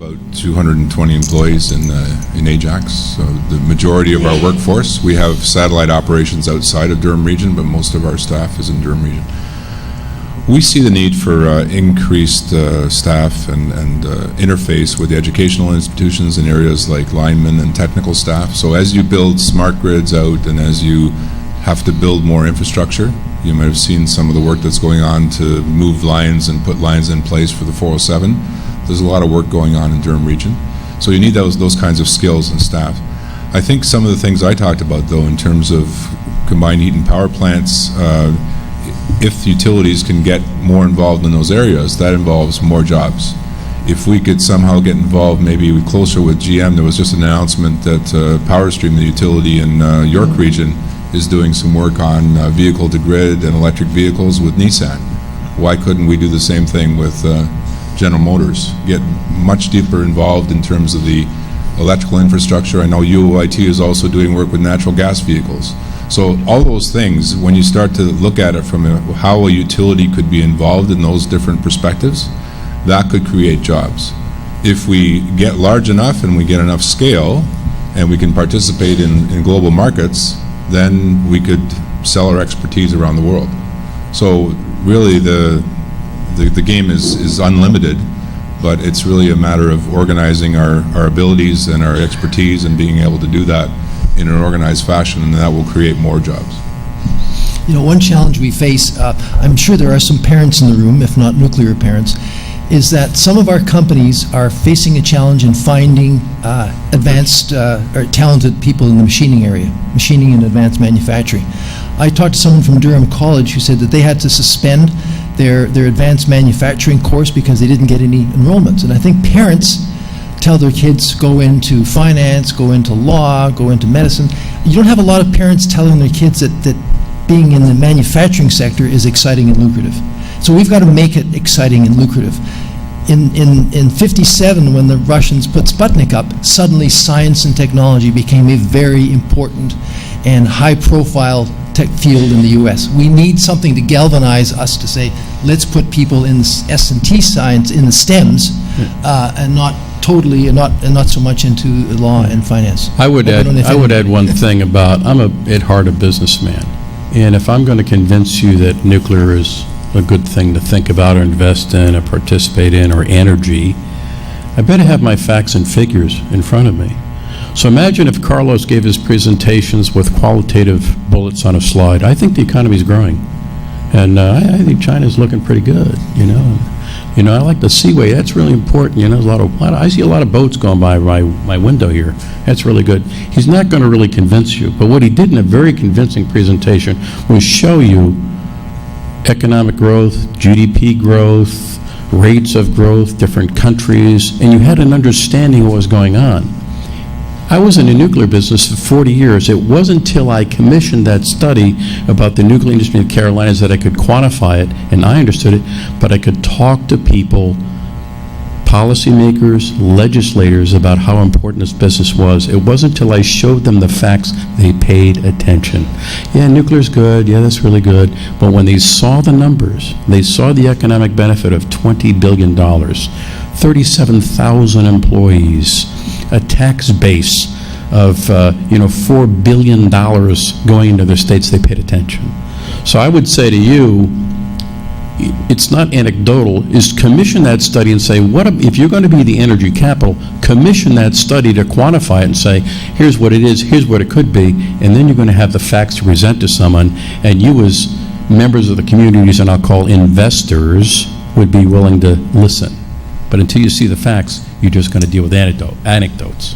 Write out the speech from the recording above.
about 220 employees in Ajax, so the majority of our workforce. We have satellite operations outside of Durham region, but most of our staff is in Durham region. We see the need for increased staff and interface with the educational institutions in areas like linemen and technical staff. So as you build smart grids out and as you have to build more infrastructure, you might have seen some of the work that's going on to move lines and put lines in place for the 407. There's a lot of work going on in Durham region. So you need those kinds of skills and staff. I think some of the things I talked about, though, in terms of combined heat and power plants, if utilities can get more involved in those areas, that involves more jobs. If we could somehow get involved, maybe closer with GM, there was just an announcement that PowerStream, the utility in York region, is doing some work on vehicle-to-grid and electric vehicles with Nissan. Why couldn't we do the same thing with General Motors? Get much deeper involved in terms of the electrical infrastructure. I know UOIT is also doing work with natural gas vehicles. So all those things, when you start to look at it from how a utility could be involved in those different perspectives, that could create jobs. If we get large enough and we get enough scale and we can participate in global markets, then we could sell our expertise around the world. So really the game is unlimited, but it's really a matter of organizing our abilities and our expertise and being able to do that in an organized fashion, and that will create more jobs. You know, one challenge we face, I'm sure there are some parents in the room, if not nuclear parents, is that some of our companies are facing a challenge in finding advanced or talented people in the machining area, machining and advanced manufacturing. I talked to someone from Durham College who said that they had to suspend their advanced manufacturing course because they didn't get any enrollments. And I think parents tell their kids, go into finance, go into law, go into medicine. You don't have a lot of parents telling their kids that being in the manufacturing sector is exciting and lucrative. So we've got to make it exciting and lucrative. In 57, when the Russians put Sputnik up, suddenly science and technology became a very important and high-profile tech field in the U.S. We need something to galvanize us to say, let's put people in S&T science, in the STEMs, and not totally, and not so much into law and finance. I would add one thing about, I'm at heart a businessman, and if I'm going to convince you that nuclear is a good thing to think about or invest in or participate in, or energy, I better have my facts and figures in front of me. So imagine if Carlos gave his presentations with qualitative bullets on a slide. I think the economy is growing, and I think China's looking pretty good, you know. You know, I like the seaway. That's really important. You know, I see a lot of boats going by my window here. That's really good. He's not going to really convince you, but what he did in a very convincing presentation was show you economic growth, GDP growth, rates of growth, different countries, and you had an understanding of what was going on. I was in the nuclear business for 40 years. It wasn't until I commissioned that study about the nuclear industry in the Carolinas that I could quantify it, and I understood it, but I could talk to people, policymakers, legislators, about how important this business was. It wasn't until I showed them the facts they paid attention. Yeah, nuclear's good, yeah, that's really good, but when they saw the numbers, they saw the economic benefit of $20 billion, 37,000 employees, a tax base of $4 billion going into their states, they paid attention. So I would say to you, it's not anecdotal, is commission that study and say, what if you're going to be the energy capital, commission that study to quantify it and say, here's what it is, here's what it could be, and then you're going to have the facts to present to someone, and you as members of the communities, and I'll call investors, would be willing to listen. But until you see the facts, you're just going to deal with anecdotes.